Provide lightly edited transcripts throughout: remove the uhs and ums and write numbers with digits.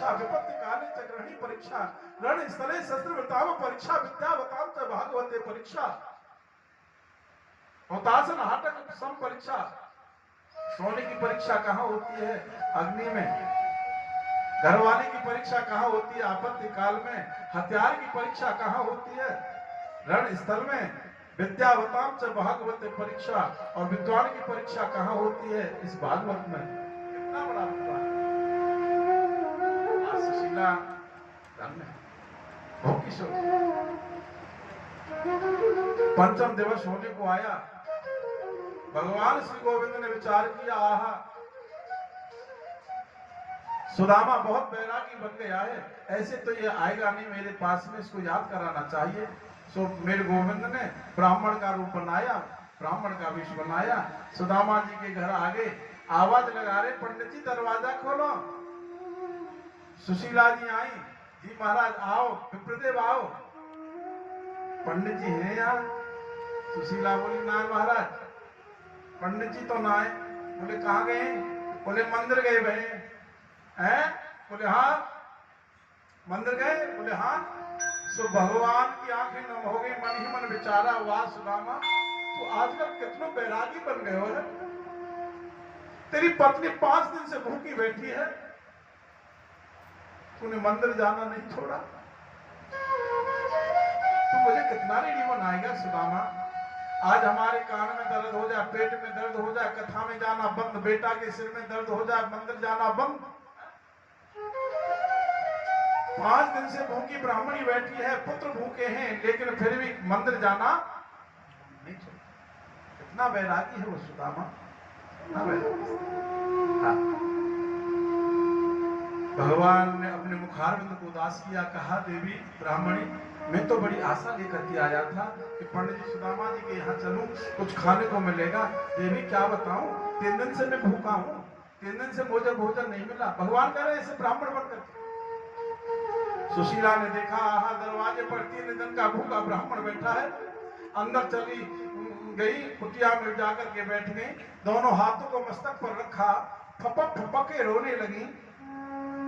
परीक्षा, विपत्ति काले च ग्रहणी परीक्षा, रण स्थले शस्त्रवृताम परीक्षा, विद्यावताम च भागवते परीक्षा, हुतासन हाटक सम परीक्षा। सोने की परीक्षा कहाँ होती है? अग्नि में। घरवाले की परीक्षा कहाँ होती है? आपत्ति काल में। हथियार की परीक्षा कहाँ होती है? रण स्थल में। विद्यावताम च भागवते परीक्षा, और विद्वान की परीक्षा कहाँ होती है? इस भागवत में। कितना बड़ा विद्वान। सुशीला धन्य हो किशोर। पंचम दिवस होने को आया, भगवान श्री गोविंद ने विचार किया, आहा सुदामा बहुत बैरागी बन गया है, ऐसे तो ये आएगा नहीं मेरे पास में, इसको याद कराना चाहिए। सो मेरे गोविंद ने ब्राह्मण का रूप बनाया, ब्राह्मण का वेश बनाया, सुदामा जी के घर आगे आवाज लगा रहे, पंडित जी दरवाजा खोलो। सुशीला जी आई, जी महाराज आओ, विप्रदेव आओ। पंडित जी हैं यहाँ? सुशीला बोली ना महाराज, पंडित जी तो ना आए। बोले कहाँ गए? बोले मंदिर गए भाई। हैं? बोले हाँ। मंदिर गए? बोले हाँ। सो भगवान की आंखें नम हो गई, मन ही मन विचारा, वाह सुदामा तो आजकल कितने बैरागी बन गए हो है? तेरी पत्नी 5 दिन से भूखी बैठी है, तूने मंदिर जाना नहीं छोड़ा, तू मुझे कितना ऋणी बनाएगा सुदामा? आज हमारे कान में दर्द हो जाए, पेट में दर्द हो जाए, कथा में जाना बंद, बेटा के सिर में दर्द हो जाए, मंदिर जाना बंद। 5 दिन से भूखी ब्राह्मणी बैठी है, पुत्र भूखे हैं, लेकिन फिर भी मंदिर जाना नहीं छोड़ा। कितना बैरागी है वो सुदामा। हाँ। भगवान ने अपने मुखारविंद को उदास किया, कहा देवी ब्राह्मणी मैं तो बड़ी आशा लेकर के आया था कि पंडित जी सुदामा जी के यहाँ चलूं, कुछ खाने को मिलेगा। देवी क्या बताऊं, 3 दिन से मैं भूखा हूं, 3 दिन से मुझे भोजन नहीं मिला। भगवान कह रहे ऐसे ब्राह्मण बनकर। सुशीला ने देखा, आहा दरवाजे पर 3 दिन का भूखा ब्राह्मण बैठा है। अंदर चली गई, कुटिया में जाकर के बैठ गई, दोनों हाथों को मस्तक पर रखा, फपक फपक के रोने लगी,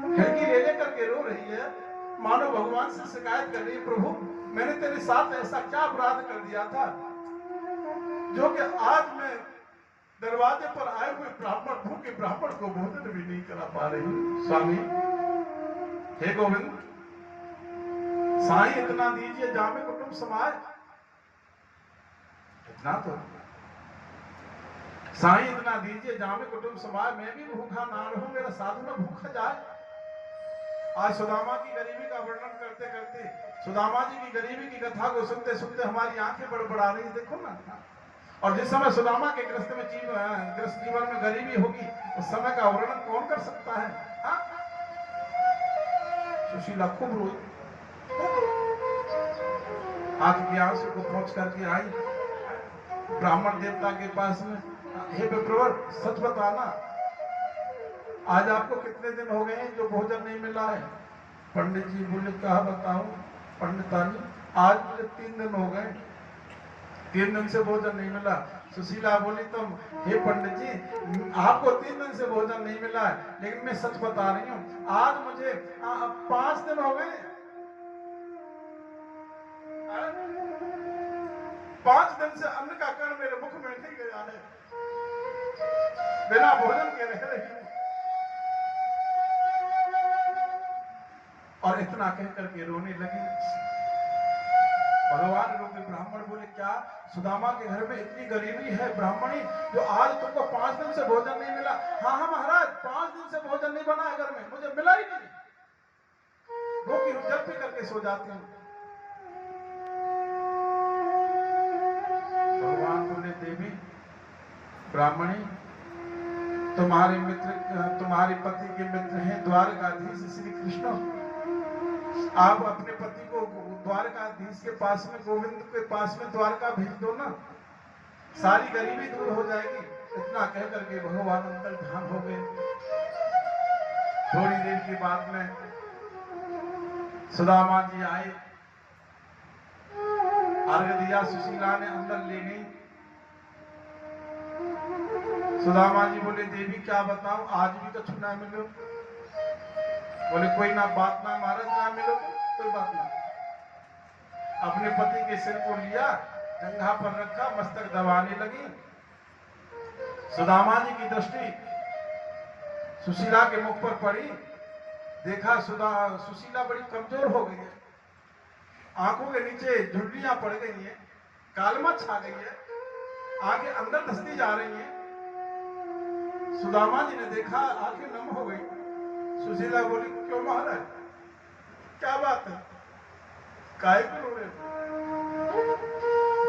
खिड़की ले लेकर के रो रही है, मानो भगवान से शिकायत कर रही है, प्रभु मैंने तेरे साथ ऐसा क्या अपराध कर दिया था जो कि आज मैं दरवाजे पर आए हुए ब्राह्मण भूखे ब्राह्मण को भोजन भी नहीं करा पा रही। स्वामी हे गोविंद, साईं इतना दीजिए जामे कुटुंब समाज, इतना तो साईं इतना दीजिए जामे कुटुंब समाज, मैं भी भूखा ना रहूं, मेरा साधु ना भूखा जाए। आज सुदामा की गरीबी का वर्णन करते करते, सुदामा जी की गरीबी की कथा को सुनते सुनते हमारी आंखें बड़बड़ा रही, देखो ना। और जिस समय सुदामा के ग्रस्त जीवन में गरीबी होगी, उस समय का वर्णन कौन कर सकता है? हा? सुशीला खूब रोई, आंख के आंसू को पहुंच करके आई ब्राह्मण देवता के पास में, हे विप्रवर सच बताना, आज आपको कितने दिन हो गए हैं जो भोजन नहीं मिला है? पंडित जी बोले क्या बताऊं पंडितानी, आज मुझे 3 दिन हो गए, 3 दिन से भोजन नहीं मिला। सुशीला बोली तुम, हे पंडित जी आपको 3 दिन से भोजन नहीं मिला है, लेकिन मैं सच बता रही हूँ, आज मुझे 5 दिन हो गए, 5 दिन से अन्न का कण मेरे मुख में नहीं गया है, बिना भोजन के रह रही हूं। और इतना कह करके रोने लगी। भगवान रोके, ब्राह्मण बोले क्या सुदामा के घर में इतनी गरीबी है ब्राह्मणी जो आज तुमको 5 दिन से भोजन नहीं मिला? हाँ हाँ महाराज, 5 दिन से भोजन नहीं बना है घर में, मुझे मिला ही नहीं, भूखी हूं, जब भी करके सो जाती हूँ। भगवान बोले देवी ब्राह्मणी, तुम्हारे मित्र, तुम्हारे पति के मित्र हैं द्वारकाधीश श्री कृष्ण, आप अपने पति को द्वारकाधीश के पास में, गोविंद के पास में द्वारका भेज दो ना, सारी गरीबी दूर हो जाएगी। इतना कह करके भगवान अंदर ध्यान हो गए। थोड़ी देर के बाद में सुदामा जी आए, अर्घ दिया, सुशीला ने अंदर ले गई। सुदामा जी बोले देवी क्या बताऊं, आज भी कछु ना मिलो, बोले कोई ना बात ना महाराज, ना मिलो तो कोई बात ना। अपने पति के सिर को लिया, जंघा पर रखा, मस्तक दबाने लगी। सुदामा जी की दृष्टि सुशीला के मुख पर पड़ी। देखा सुशीला बड़ी कमजोर हो गई है, आंखों के नीचे झुर्रियां पड़ गई हैं, कालमा छा गई है, आंखें अंदर धसती जा रही हैं। सुदामा जी ने देखा, आंखें नम हो गई। सुशीला बोली क्यों महाराज, क्या बात है, काहे को रो रहे हो?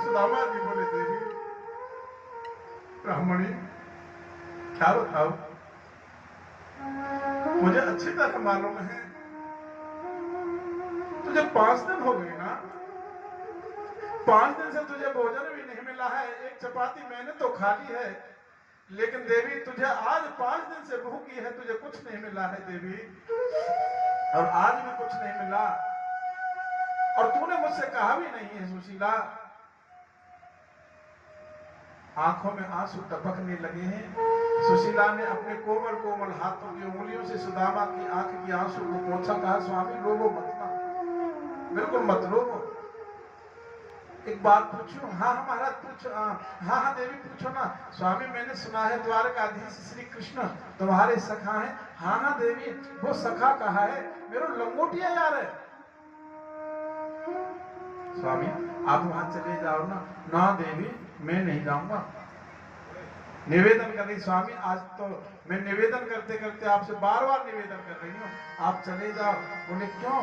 सुदामा जी बोले देवी ब्राह्मणी क्या बताओ, मुझे अच्छी तरह मालूम है तुझे 5 दिन हो गए ना, 5 दिन से तुझे भोजन भी नहीं मिला है, एक चपाती मैंने तो खा ली है, लेकिन देवी तुझे आज 5 दिन से भूखी है, तुझे कुछ नहीं मिला है देवी, और आज भी कुछ नहीं मिला, और तूने मुझसे कहा भी नहीं है सुशीला। आंखों में आंसू टपकने लगे हैं। सुशीला ने अपने कोमल कोमल हाथों की उंगलियों से सुदामा की आंख की आंसू को पोंछा। कहा स्वामी रोवो मत ना, बिल्कुल मत रोवो, एक बात पूछूं? हाँ महाराज पूछो। हाँ देवी पूछो ना। स्वामी मैंने सुना है द्वारकाधीश श्री कृष्ण तुम्हारे सखा हैं। हाँ देवी, वो सखा कहा है, मेरा लंगोटिया यार है। स्वामी आप वहां चले जाओ ना। ना देवी मैं नहीं जाऊंगा। निवेदन कर रही स्वामी, आज तो मैं निवेदन करते करते आपसे बार बार निवेदन कर रही हूँ, आप चले जाओ। बोले क्यों?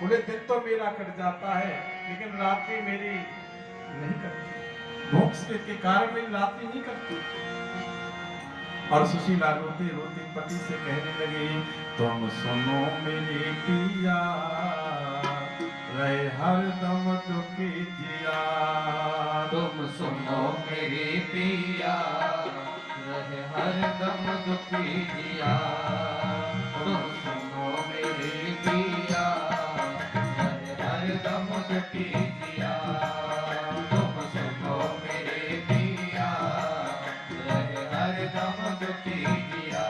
बोले दिन तो मेरा कट जाता है, लेकिन रात्रि मेरी नहीं कटती, भूख के कारण मेरी रात्रि नहीं कटती। और सुशीला रोती रोती पति से कहने लगी, तुम सुनो मेरे पिया, रहे हरदम दुखी जिया। तुम सुनो मेरे पिया, रहे हरदम दुखी जिया। तुम सुनो मेरे पिया, रहे हरदम दुखी जिया। तुम सुनो मेरे पिया, रहे हरदम दुखी जिया।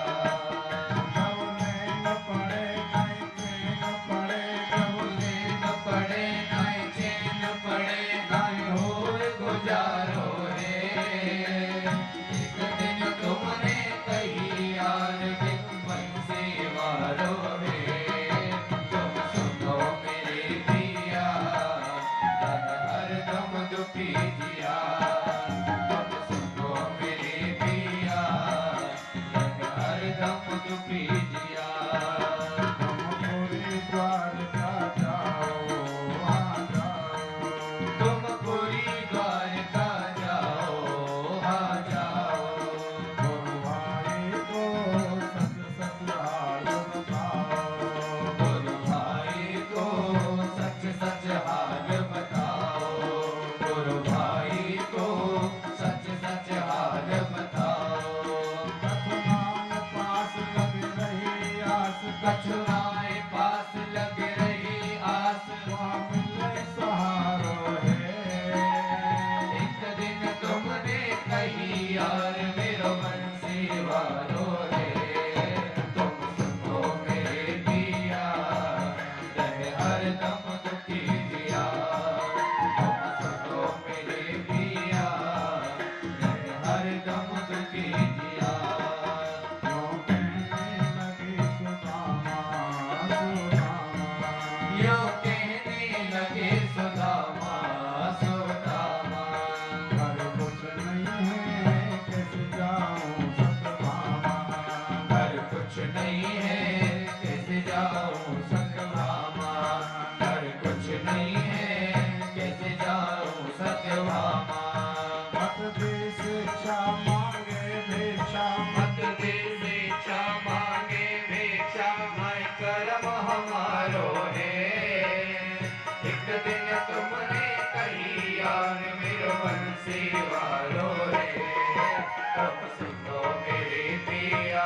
कछुआए पास लग रही आस, वहाँ मिले सहारो है। एक दिन तुमने कही यार मेरो मन सेवारो है। तुम सुनो मेरे पिया, रहे हरदम दुखी जिया। तुम सुनो मेरे पिया, रहे हरदम दुखी जिया। यो कहने लगे सुदामा सुदामा, घर कुछ नहीं है कैसे जाऊं सतभामा। घर कुछ नहीं है कैसे जाऊं सत्यभामा। घर कुछ नहीं है कैसे जाऊं सत्यभामा। मत दे शिक्षा मांगे भिक्षा, मत दे भिक्षा मांगे भिक्षा, मैं कर्म हमारो है। एक दिन तुमने कही यार मेरो मन सेवारो है। तुम सुनो मेरे पिया,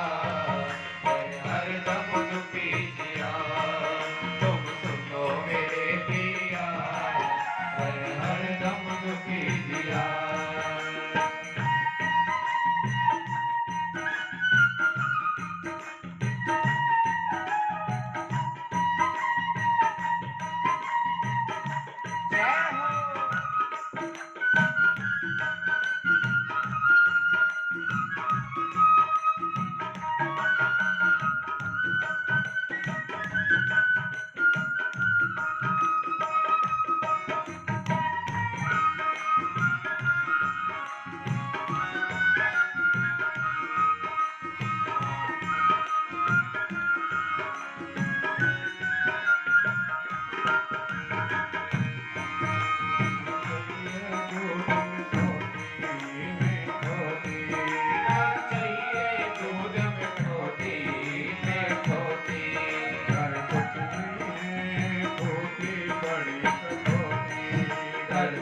मैं हरदम दुखी जिया। तुम सुनो मेरे पिया, मैं हरदम दुखी जिया। जय हो।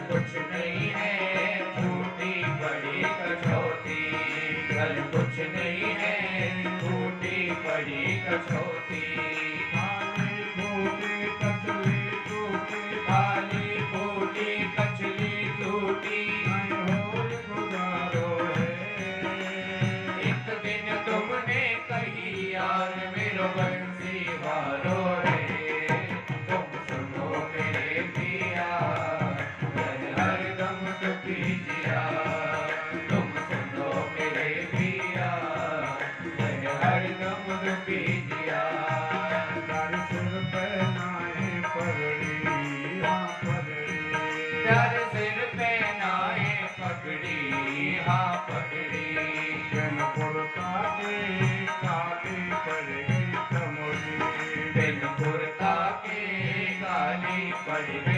कुछ नहीं है फूटी बड़ी कठौती, घर कुछ नहीं है फूटी बड़ी कठौती। खाली फूटी कचली टूटी, खाली फूटी कचली टूटी, नहीं हो गुजारो है। एक दिन तुमने कही यार मेरो बंसी वारो है। तुम सुनो मेरे पिया हरदम दुखी जिया, तुम सुनो मेरे पिया हरदम दुखी जिया। तारे सिर पे नाए पगड़ी, हाँ पगड़ी, प्यारे सिर पे नाए पगड़ी, हाँ पगड़ी। बिन कुर्ता के काली पड़ गई चमड़ी, बिन कुर्ता के काली पड़ गई